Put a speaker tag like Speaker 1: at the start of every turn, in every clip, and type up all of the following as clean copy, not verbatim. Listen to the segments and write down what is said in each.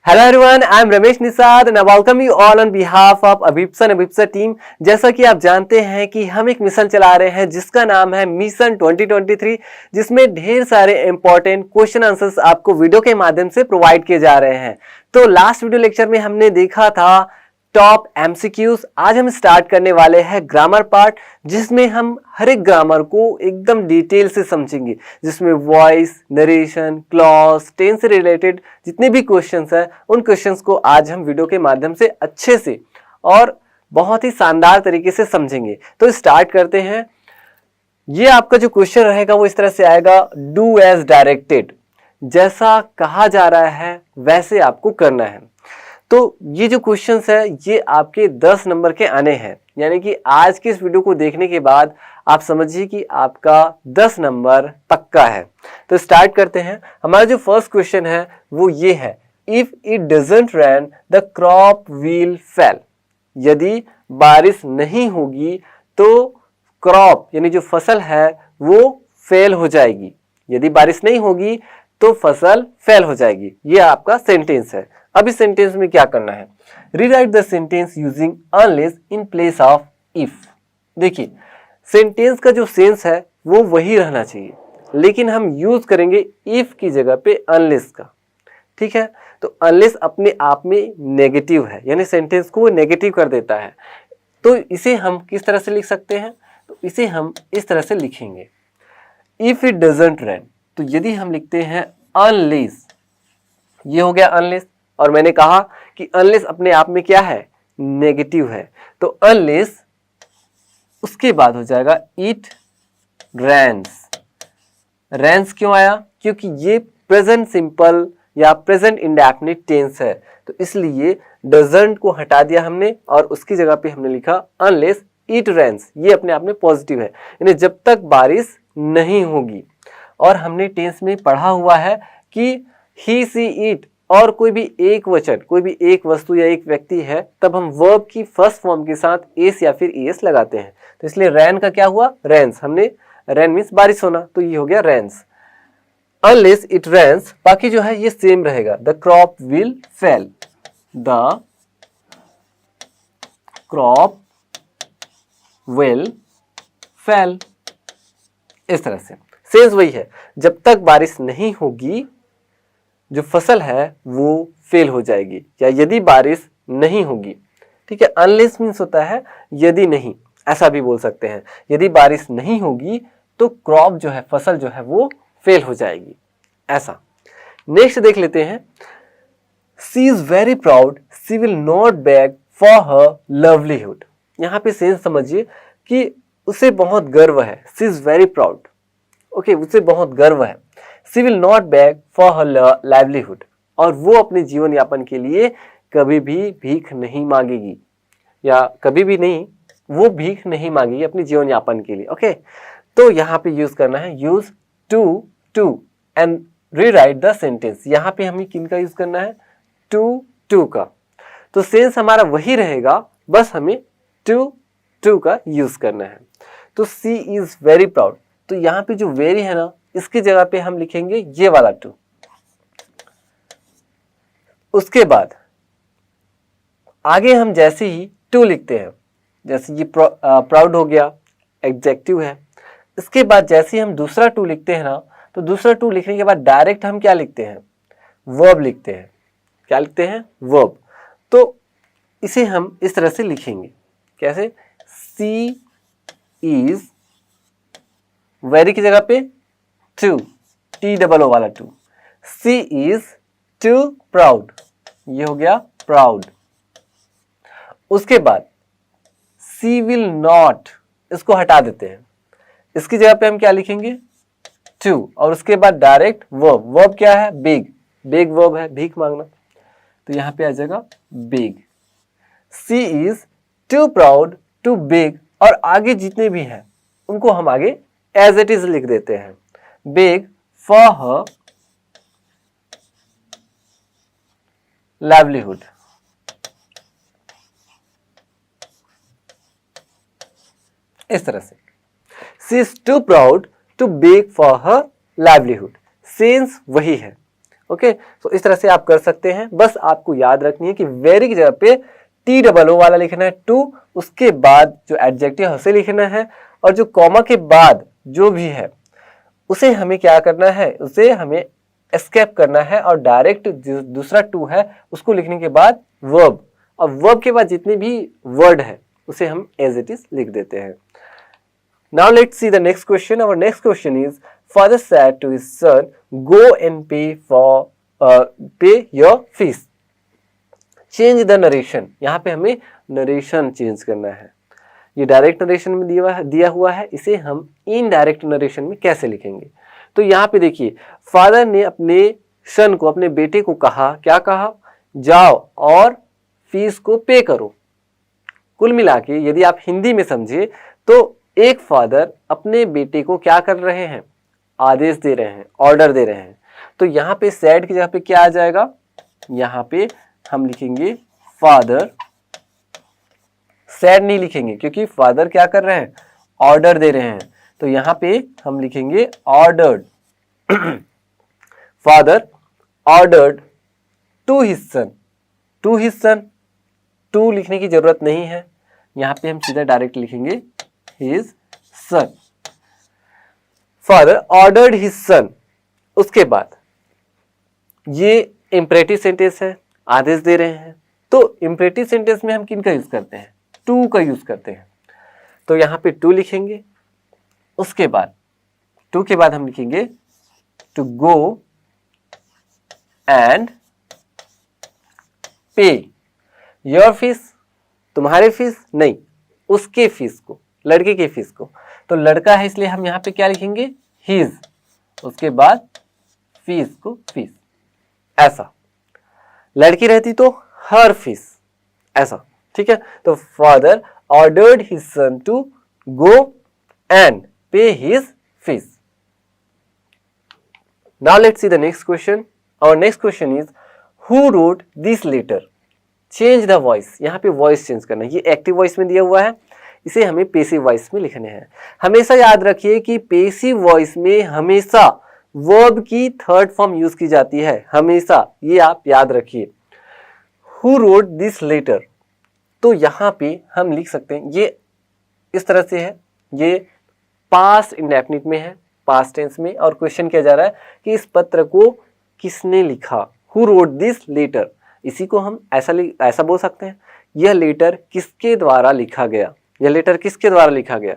Speaker 1: Hello everyone, I am Ramesh Nisad and I welcome you all on behalf of Abhipsa and Abhipsa team। जैसा कि आप जानते हैं कि हम एक मिशन चला रहे हैं जिसका नाम है मिशन 2023, जिसमें ढेर सारे इंपॉर्टेंट क्वेश्चन आंसर्स आपको वीडियो के माध्यम से प्रोवाइड किए जा रहे हैं। तो लास्ट वीडियो लेक्चर में हमने देखा था टॉप एमसीक्यूज। आज हम स्टार्ट करने वाले हैं ग्रामर पार्ट, जिसमें हम हर एक ग्रामर को एकदम डिटेल से समझेंगे, जिसमें वॉइस, नरेशन, क्लॉज, टेंस से रिलेटेड जितने भी क्वेश्चंस हैं उन क्वेश्चंस को आज हम वीडियो के माध्यम से अच्छे से और बहुत ही शानदार तरीके से समझेंगे। तो स्टार्ट करते हैं। ये आपका जो क्वेश्चन रहेगा वो इस तरह से आएगा, डू एज डायरेक्टेड। जैसा कहा जा रहा है वैसे आपको करना है। तो ये जो क्वेश्चंस है ये आपके 10 नंबर के आने हैं, यानी कि आज के इस वीडियो को देखने के बाद आप समझिए कि आपका 10 नंबर पक्का है। तो स्टार्ट करते हैं। हमारा जो फर्स्ट क्वेश्चन है वो ये है, if it doesn't rain the crop will fail. यदि बारिश नहीं होगी तो क्रॉप यानी जो फसल है वो फेल हो जाएगी। यदि बारिश नहीं होगी तो फसल फेल हो जाएगी। ये आपका सेंटेंस है। अब इस सेंटेंस में क्या करना है, rewrite the sentence using unless in place of if. देखिए, सेंटेंस का जो सेंस है वो वही रहना चाहिए, लेकिन हम यूज करेंगे इफ की जगह पे अनलेस का। ठीक है, तो अनलेस अपने आप में नेगेटिव है, यानी सेंटेंस को वो नेगेटिव कर देता है। तो इसे हम किस तरह से लिख सकते हैं, तो इसे हम इस तरह से लिखेंगे, इफ इट डजंट रेन। तो यदि हम लिखते हैं अनलेस, ये हो गया अनलेस, और मैंने कहा कि अनलेस अपने आप में क्या है, नेगेटिव है। तो अनलेस उसके बाद हो जाएगा इट रेन्स। रेन्स क्यों आया, क्योंकि ये प्रेजेंट सिंपल या प्रेजेंट इंडेफिनिट टेंस है, तो इसलिए डजंट को हटा दिया हमने और उसकी जगह पे हमने लिखा अनलेस इट रेन्स। ये अपने आप में पॉजिटिव है, यानी जब तक बारिश नहीं होगी। और हमने टेंस में पढ़ा हुआ है कि ही, सी, इट और कोई भी एक वचन, कोई भी एक वस्तु या एक व्यक्ति है, तब हम वर्ब की फर्स्ट फॉर्म के साथ एस या फिर एस लगाते हैं। तो इसलिए रैन का क्या हुआ, रेन्स। हमने रैन मीन्स बारिश होना, तो ये हो गया रेन्स। अनलेस इट रेन्स, बाकी जो है ये सेम रहेगा, the crop will fail. The crop will fail, इस तरह से सेंस वही है, जब तक बारिश नहीं होगी जो फसल है वो फेल हो जाएगी, या यदि बारिश नहीं होगी। ठीक है, अनलेस मीन्स होता है यदि नहीं, ऐसा भी बोल सकते हैं। यदि बारिश नहीं होगी तो क्रॉप जो है, फसल जो है वो फेल हो जाएगी, ऐसा। नेक्स्ट देख लेते हैं, she is very proud, she will not beg for her livelihood. यहाँ पे सेंस समझिए कि उसे बहुत गर्व है, she is very proud. Okay, उसे बहुत गर्व है। She will not beg for her livelihood, और वो अपने जीवन यापन के लिए कभी भी भीख नहीं मांगेगी, या कभी भी नहीं, वो भीख नहीं मांगेगी अपने जीवन यापन के लिए। ओके, तो यहाँ पे यूज करना है, use too and rewrite the sentence. यहाँ पे हमें किन का यूज करना है, टू का। तो सेंस हमारा वही रहेगा, बस हमें टू का यूज करना है। तो सी इज वेरी प्राउड, तो यहाँ पे जो वेरी है ना, इसकी जगह पे हम लिखेंगे ये वाला टू। उसके बाद आगे हम जैसे ही टू लिखते हैं, जैसे ये प्राउड हो गया, एडजेक्टिव है। इसके बाद जैसे ही हम दूसरा टू लिखते हैं ना, तो दूसरा टू लिखने के बाद डायरेक्ट हम क्या लिखते हैं, वर्ब लिखते हैं। क्या लिखते हैं, वर्ब। तो इसे हम इस तरह से लिखेंगे, कैसे, सी इज, वेरी की जगह पे टू, टी डबल ओ वाला too, she is too proud, ये हो गया प्राउड। उसके बाद सी विल नॉट, इसको हटा देते हैं, इसकी जगह पे हम क्या लिखेंगे, टू, और उसके बाद डायरेक्ट वर्ब। वर्ब क्या है, बेग, बेग वर्ब है, भीख मांगना, तो यहां पे आ जाएगा beg. She is too proud to beg, और आगे जितने भी हैं उनको हम आगे एज इट इज लिख देते हैं, बेग फॉर हर लाइवलीहुड। इस तरह से, she is too proud to beg for her livelihood. Sense वही है, ओके, तो इस तरह से आप कर सकते हैं। बस आपको याद रखनी है कि वेरी की जगह पे TOO वाला लिखना है टू, उसके बाद जो एडजेक्टिव है उसे लिखना है, और जो कॉमा के बाद जो भी है उसे हमें क्या करना है, उसे हमें एस्केप करना है और डायरेक्ट जो दूसरा टू है उसको लिखने के बाद वर्ब, और वर्ब के बाद जितने भी वर्ड है उसे हम एज इट इज लिख देते हैं। Now let's see the next question. Our next question is, father said to his son, go and pay your fees. Change the narration. यहाँ पे हमें नरेशन चेंज करना है। ये डायरेक्ट नरेशन में दिया हुआ है, इसे हम इनडायरेक्ट नरेशन में कैसे लिखेंगे? तो यहाँ पे देखिए, फादर ने अपने सन को, अपने बेटे को कहा, क्या कहा? जाओ और फीस को पे करो। कुल मिला के यदि आप हिंदी में समझे तो एक फादर अपने बेटे को क्या कर रहे हैं? आदेश दे रहे हैं, ऑर्डर दे रहे हैं। तो यहाँ पे सैड की जगह पे क्या आ जाएगा? यहाँ पे हम लिखेंगे फादर, सैड नहीं लिखेंगे क्योंकि फादर क्या कर रहे हैं? ऑर्डर दे रहे हैं। तो यहाँ पे हम लिखेंगे ordered. Father ordered to his son, to his son, to लिखने की जरूरत नहीं है, यहाँ पे हम सीधा डायरेक्ट लिखेंगे his son. Father ordered his son. उसके बाद ये इम्परेटिव सेंटेंस है, आदेश दे रहे हैं। तो इम्परेटिव सेंटेंस में हम किन का यूज करते हैं? टू का यूज करते हैं। तो यहाँ पे टू लिखेंगे, उसके बाद टू के बाद हम लिखेंगे टू गो एंड पे योर फीस। तुम्हारे फीस नहीं, उसके फीस को, लड़के की फीस को। तो लड़का है इसलिए हम यहाँ पे क्या लिखेंगे? हिज, उसके बाद फीस को फीस, ऐसा। लड़की रहती तो हर फीस, ऐसा। ठीक है, तो father ordered his son to go and pay his fees. Now let's see the next question. Our next question is, who wrote this letter? Change the voice. यहाँ पे वॉइस चेंज करना है। ये एक्टिव वॉइस में दिया हुआ है, इसे हमें पेसिव वॉइस में लिखने हैं। हमेशा याद रखिए कि पेसिव वॉइस में हमेशा वर्ब की थर्ड फॉर्म यूज की जाती है, हमेशा, ये आप याद रखिए। हु रोट दिस लेटर, तो यहाँ पे हम लिख सकते हैं, ये इस तरह से है, ये पास्ट इंडेफिनिट में है, पास्ट टेंस में, और क्वेश्चन किया जा रहा है कि इस पत्र को किसने लिखा? Who wrote this letter. इसी को हम ऐसा बोल सकते हैं, यह लेटर किसके द्वारा लिखा गया, यह लेटर किसके द्वारा लिखा गया।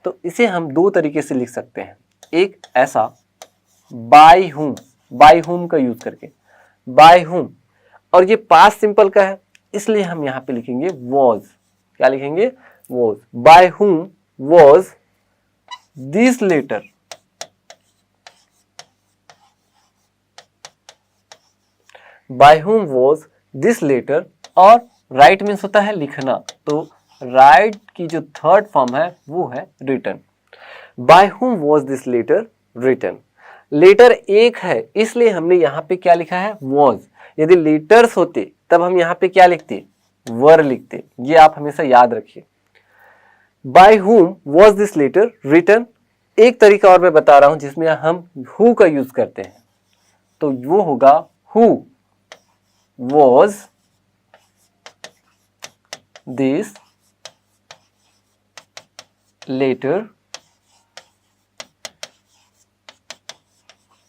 Speaker 1: तो इसे हम दो तरीके से लिख सकते हैं। एक ऐसा, बाय हुम, बाय हुम का यूज करके, बाय हुम, और ये पास्ट सिंपल का है इसलिए हम यहाँ पे लिखेंगे वॉज। क्या लिखेंगे? Was. By whom was this letter, by whom was this letter, और राइट मीन्स होता है लिखना, तो राइट की जो थर्ड फॉर्म है वो है written. By whom was this letter written. Letter एक है इसलिए हमने यहाँ पे क्या लिखा है? वॉज। यदि लेटर्स होते तब हम यहाँ पे क्या लिखते? वर लिखते। ये आप हमेशा याद रखिए। Bye whom was this letter written. एक तरीका और मैं बता रहा हूं जिसमें हम हु का यूज करते हैं, तो वो होगा who was this letter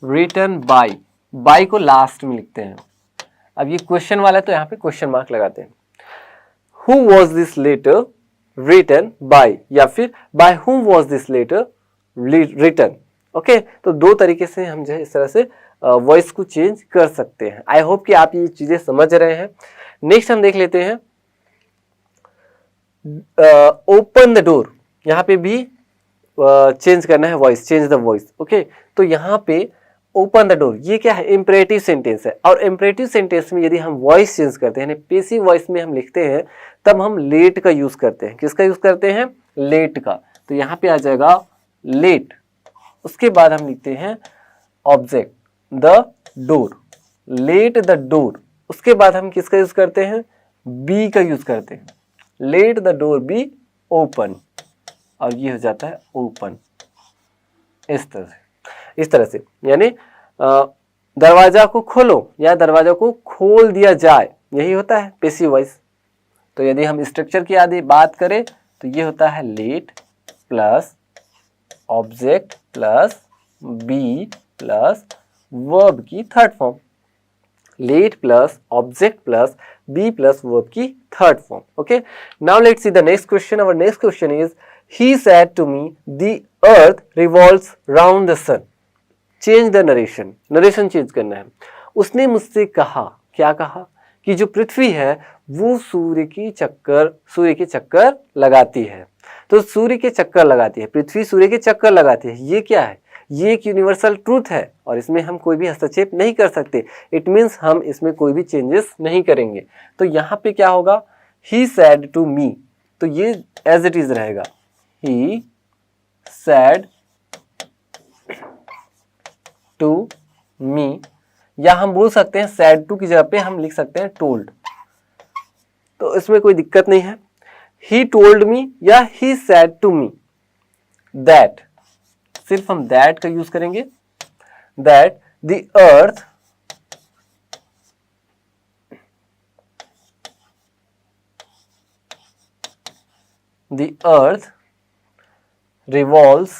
Speaker 1: written by. By को लास्ट में लिखते हैं। अब ये क्वेश्चन वाला है तो यहाँ पे क्वेश्चन मार्क लगाते हैं। Who was this letter written by, या फिर by whom was this letter written. Okay, तो दो तरीके से हम जो है इस तरह से वॉइस को चेंज कर सकते हैं। आई होप कि आप ये चीजें समझ रहे हैं। नेक्स्ट हम देख लेते हैं ओपन द डोर। यहाँ पे भी चेंज करना है voice, change the voice. Okay, तो यहाँ पे ओपन द डोर, ये क्या है? इंपरेटिव सेंटेंस है, और इंपरेटिव सेंटेंस में यदि हम वॉइस चेंज करते हैं, पेसिव वॉइस में हम लिखते हैं, तब हम लेट का यूज करते हैं। किसका यूज करते हैं? लेट का। तो यहाँ पे आ जाएगा लेट। उसके बाद हम लिखते हैं object the door, let the door. उसके बाद हम किसका यूज करते हैं? बी का यूज करते हैं, let the door be open, और ये हो जाता है ओपन। इस तरह से यानी दरवाजा को खोलो या दरवाजा को खोल दिया जाए, यही होता है पैसिव वॉइस। तो यदि हम स्ट्रक्चर की आदि बात करें तो ये होता है let plus object plus be plus verb की third form. Let plus object plus be plus verb की third form. Okay, now let's see the next question. Our next question is he said to me the earth revolves round the sun. Change the narration, narration change करना है। उसने मुझसे कहा, क्या कहा? कि जो पृथ्वी है वो सूर्य के चक्कर लगाती है। तो सूर्य के चक्कर लगाती है, पृथ्वी सूर्य के चक्कर लगाती है, ये क्या है? ये एक यूनिवर्सल ट्रूथ है और इसमें हम कोई भी हस्तक्षेप नहीं कर सकते। इट मीन्स हम इसमें कोई भी चेंजेस नहीं करेंगे। तो यहाँ पे क्या होगा? ही सैड टू मी, तो ये एज इट इज रहेगा। ही सैड टू मी, या हम बोल सकते हैं सैड टू की जगह पे हम लिख सकते हैं टोल्ड, तो इसमें कोई दिक्कत नहीं है। ही टोल्ड मी या ही सैड टू मी दैट, सिर्फ हम दैट का यूज करेंगे, that the earth revolves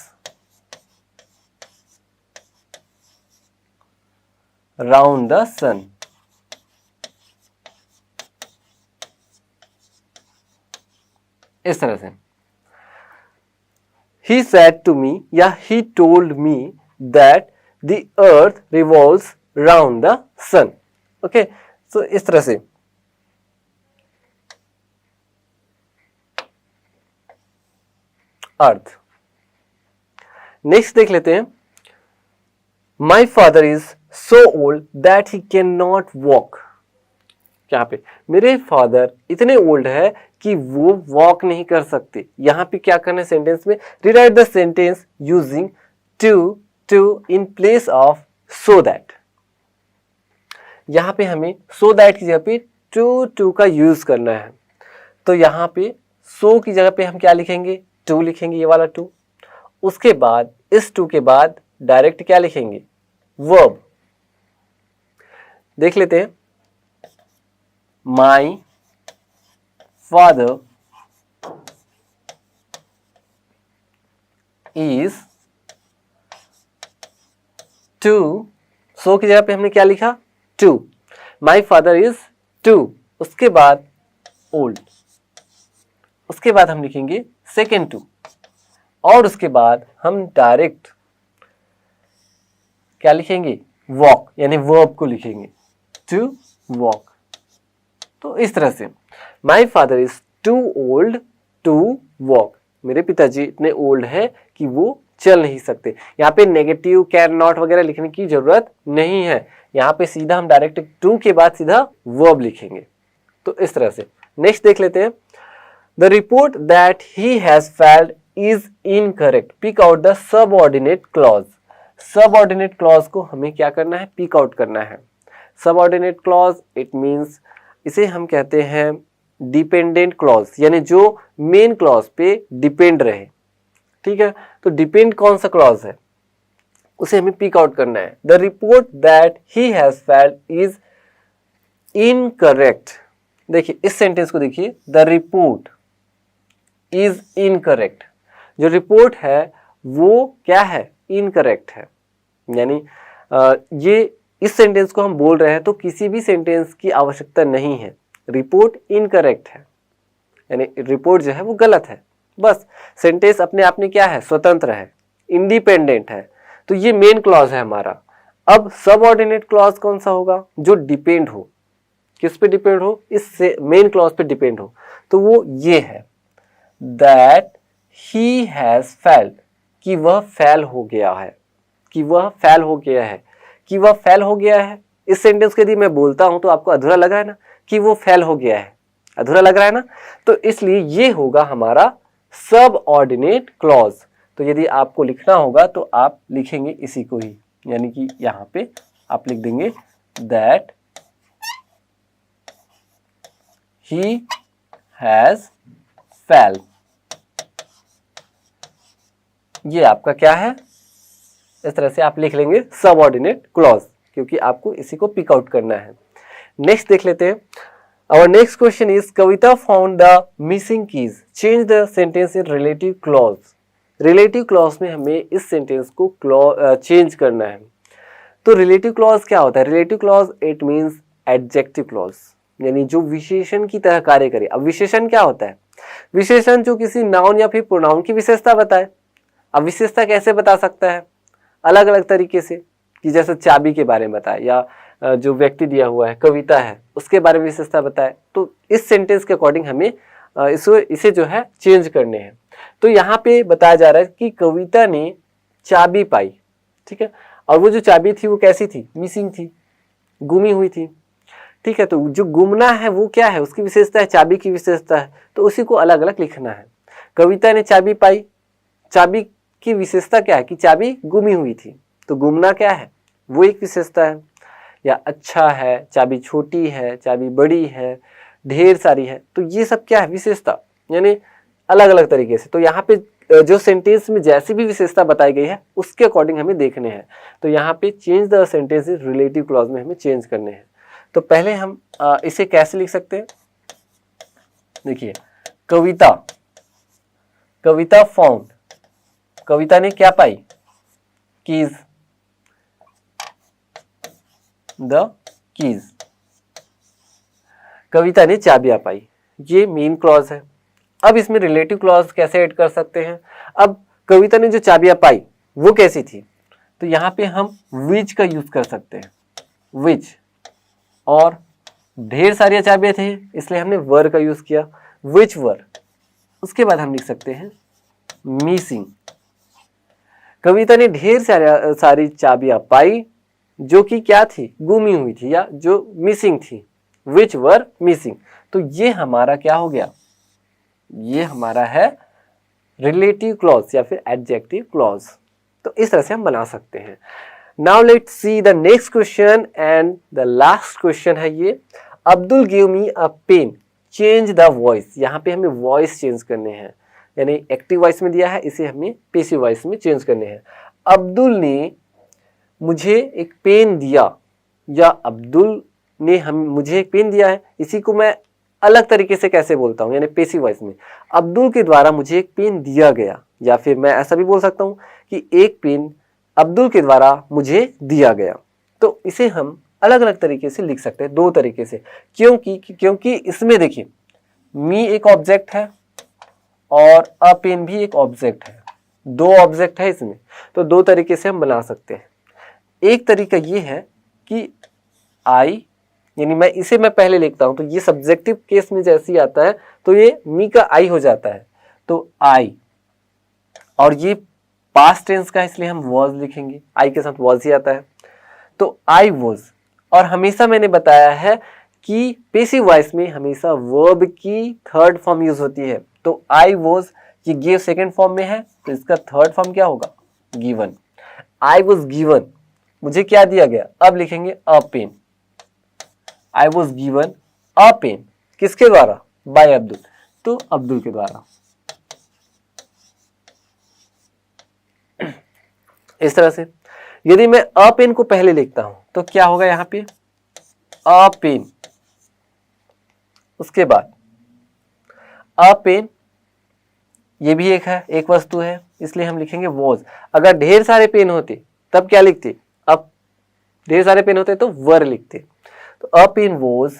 Speaker 1: round the sun। इस तरह से he said to me या he told me that the earth revolves round the sun। Okay, so इस तरह से अर्थ। नेक्स्ट देख लेते हैं। My father is so old that he can not walk. यहाँ पे मेरे फादर इतने ओल्ड है कि वो वॉक नहीं कर सकते। यहाँ पे क्या करना है सेंटेंस में? Rewrite the sentence using too in place of so that. यहाँ पे हमें सो दैट की जगह पे टू का यूज करना है। तो यहाँ पे सो की जगह पे हम क्या लिखेंगे? टू लिखेंगे, ये वाला टू। उसके बाद इस टू के बाद डायरेक्ट क्या लिखेंगे? वर्ब। देख लेते हैं। My father is too, so की जगह पे हमने क्या लिखा? Too. My father is too, उसके बाद ओल्ड, उसके बाद हम लिखेंगे सेकेंड टू, और उसके बाद हम डायरेक्ट क्या लिखेंगे? वॉक, यानी वर्ब को लिखेंगे टू वॉक। तो इस तरह से my father is too old to walk. मेरे पिताजी इतने ओल्ड है कि वो चल नहीं सकते। यहाँ पे नेगेटिव कैन नॉट वगैरह लिखने की जरूरत नहीं है। यहाँ पे सीधा हम डायरेक्ट टू के बाद सीधा वर्ब लिखेंगे। तो इस तरह से नेक्स्ट देख लेते हैं। The report that he has failed is incorrect, pick out the subordinate clause. Subordinate clause को हमें क्या करना है? पिक आउट करना है। सबऑर्डिनेट क्लॉज इट मींस, इसे हम कहते हैं डिपेंडेंट क्लॉज, यानी जो मेन क्लॉज पे डिपेंड रहे। ठीक है, तो डिपेंड कौन सा क्लॉज है उसे हमें पिक आउट करना है। The report that he has failed is incorrect. देखिए इस सेंटेंस को देखिए, द रिपोर्ट इज इनकरेक्ट। जो रिपोर्ट है वो क्या है? इनकरेक्ट है। यानी ये इस सेंटेंस को हम बोल रहे हैं तो किसी भी सेंटेंस की आवश्यकता नहीं है। रिपोर्ट इनकरेक्ट है, यानी रिपोर्ट जो है वो गलत है। बस सेंटेंस अपने आप में क्या है? स्वतंत्र है, इंडिपेंडेंट है। तो ये मेन क्लॉज है हमारा। अब सबऑर्डिनेट क्लॉज कौन सा होगा? जो डिपेंड हो। किस पे डिपेंड हो? इस मेन क्लॉज पे डिपेंड हो। तो वो ये है, दैट ही हैज फेल्ड, कि वह फेल हो गया है, कि वह फेल हो गया है, कि वह फेल हो गया है। इस सेंटेंस को यदि मैं बोलता हूं तो आपको अधूरा लग रहा है ना, कि वो फेल हो गया है, अधूरा लग रहा है ना। तो इसलिए ये होगा हमारा सबऑर्डिनेट क्लॉज। तो यदि आपको लिखना होगा तो आप लिखेंगे इसी को ही, यानी कि यहां पे आप लिख देंगे दैट ही हैज फेल। ये आपका क्या है? इस तरह से आप लिख लेंगे सबऑर्डिनेट क्लॉज। क्योंकि आपको इसी को पिक आउट करना है। नेक्स्ट देख लेते हैं। Our next question is Kavita found the missing keys. Change the sentence in relative clause. Relative clause में हमें इस सेंटेंस को चेंज करना है। तो रिलेटिव क्लॉज क्या होता है? Relative clause it means adjective clause, यानी जो विशेषण की तरह कार्य करे। अब विशेषण क्या होता है? विशेषण जो किसी नाउन या फिर प्रोनाउन की विशेषता बताए। अब विशेषता कैसे बता सकता है? अलग अलग तरीके से, कि जैसे चाबी के बारे में बताए, या जो व्यक्ति दिया हुआ है कविता है उसके बारे में विशेषता बताए। तो इस सेंटेंस के अकॉर्डिंग हमें इसे जो है चेंज करने हैं। तो यहाँ पे बताया जा रहा है कि कविता ने चाबी पाई, ठीक है, और वो जो चाबी थी वो कैसी थी? मिसिंग थी, गुमी हुई थी, ठीक है। तो जो गुमना है वो क्या है? उसकी विशेषता है, चाबी की विशेषता है, तो उसी को अलग अलग लिखना है। कविता ने चाबी पाई, चाबी की विशेषता क्या है? कि चाबी गुमी हुई थी, तो गुमना क्या है? वो एक विशेषता है। या अच्छा है, चाबी छोटी है, चाबी बड़ी है, ढेर सारी है, तो ये सब क्या है? विशेषता, यानी अलग अलग तरीके से। तो यहाँ पे जो सेंटेंस में जैसी भी विशेषता बताई गई है उसके अकॉर्डिंग हमें देखने हैं। तो यहाँ पे change the sentence relative clause में हमें चेंज करने हैं। तो पहले हम इसे कैसे लिख सकते हैं? देखिए, कविता फाउंड, कविता ने क्या पाई? Keys, the keys. कविता ने चाबियां पाई, ये मेन क्लॉज है। अब इसमें रिलेटिव क्लॉज कैसे ऐड कर सकते हैं? अब कविता ने जो चाबियां पाई वो कैसी थी? तो यहाँ पे हम विच का यूज कर सकते हैं, विच, और ढेर सारी चाबियां थे इसलिए हमने वर का यूज किया, विच वर। उसके बाद हम लिख सकते हैं मिसिंग। कविता ने ढेर सारी चाबियां पाई जो कि क्या थी? गुमी हुई थी या जो मिसिंग थी, विच वर मिसिंग। तो ये हमारा क्या हो गया? ये हमारा है रिलेटिव क्लॉज या फिर एडजेक्टिव क्लॉज। तो इस तरह से हम बना सकते हैं। Now let's see the next question and the last question है ये। Abdul give me a pen, change the voice. यहाँ पे हमें वॉइस चेंज करने हैं, यानी एक्टिव वॉइस में दिया है, इसे हमें पैसिव वॉइस में चेंज करने हैं। अब्दुल ने मुझे एक पेन दिया, या अब्दुल ने मुझे एक पेन दिया है, इसी को मैं अलग तरीके से कैसे बोलता हूँ? यानी पैसिव वॉइस में, अब्दुल के द्वारा मुझे एक पेन दिया गया। या फिर मैं ऐसा भी बोल सकता हूँ कि एक पेन अब्दुल के द्वारा मुझे दिया गया। तो इसे हम अलग अलग तरीके से लिख सकते हैं, दो तरीके से। क्योंकि इसमें देखिए, मी एक ऑब्जेक्ट है और अ पेन भी एक ऑब्जेक्ट है, दो ऑब्जेक्ट है इसमें। तो दो तरीके से हम बना सकते हैं। एक तरीका ये है कि आई, यानी मैं पहले लिखता हूं, तो ये सब्जेक्टिव केस में जैसे ही आता है तो ये मी का आई हो जाता है, तो आई, और ये पास्ट टेंस का इसलिए हम वॉज लिखेंगे, आई के साथ वॉज ही आता है, तो आई वॉज। और हमेशा मैंने बताया है कि पैसिव वॉइस में हमेशा वर्ब की थर्ड फॉर्म यूज होती है। तो आई वॉज, ये गिव सेकेंड फॉर्म में है, तो इसका थर्ड फॉर्म क्या होगा? गिवन। आई वॉज गिवन, मुझे क्या दिया गया? अब लिखेंगे a pen. I was given a pen, किसके द्वारा? बाय अब्दुल, तो अब्दुल के द्वारा। इस तरह से यदि मैं अ पेन को पहले लिखता हूं तो क्या होगा? यहां पे अ पेन, उसके बाद अ पेन, ये भी एक वस्तु है, इसलिए हम लिखेंगे वॉज। अगर ढेर सारे पेन होते तब क्या लिखते? अब ढेर सारे पेन होते तो वर लिखते। तो अ पेन वॉज,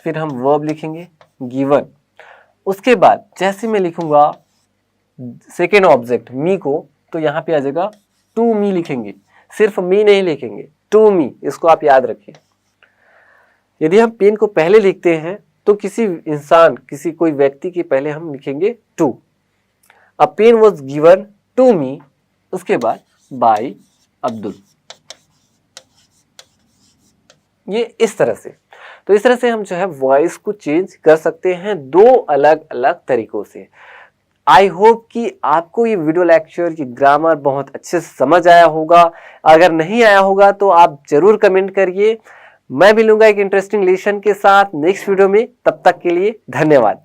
Speaker 1: फिर हम वर्ब लिखेंगे गिवन। उसके बाद जैसे मैं लिखूंगा सेकेंड ऑब्जेक्ट मी को, तो यहां पे आ जाएगा टू मी लिखेंगे, सिर्फ मी नहीं लिखेंगे, टू मी, इसको आप याद रखिए। यदि हम पेन को पहले लिखते हैं तो किसी कोई व्यक्ति के पहले हम लिखेंगे to. A pen was given to me, उसके बाद बाय अब्दुल। ये इस तरह से, तो इस तरह से हम जो है वॉइस को चेंज कर सकते हैं दो अलग अलग तरीकों से। आई होप कि आपको ये वीडियो लेक्चर की ग्रामर बहुत अच्छे से समझ आया होगा। अगर नहीं आया होगा तो आप जरूर कमेंट करिए। मैं मिलूंगा एक इंटरेस्टिंग लेसन के साथ नेक्स्ट वीडियो में। तब तक के लिए धन्यवाद।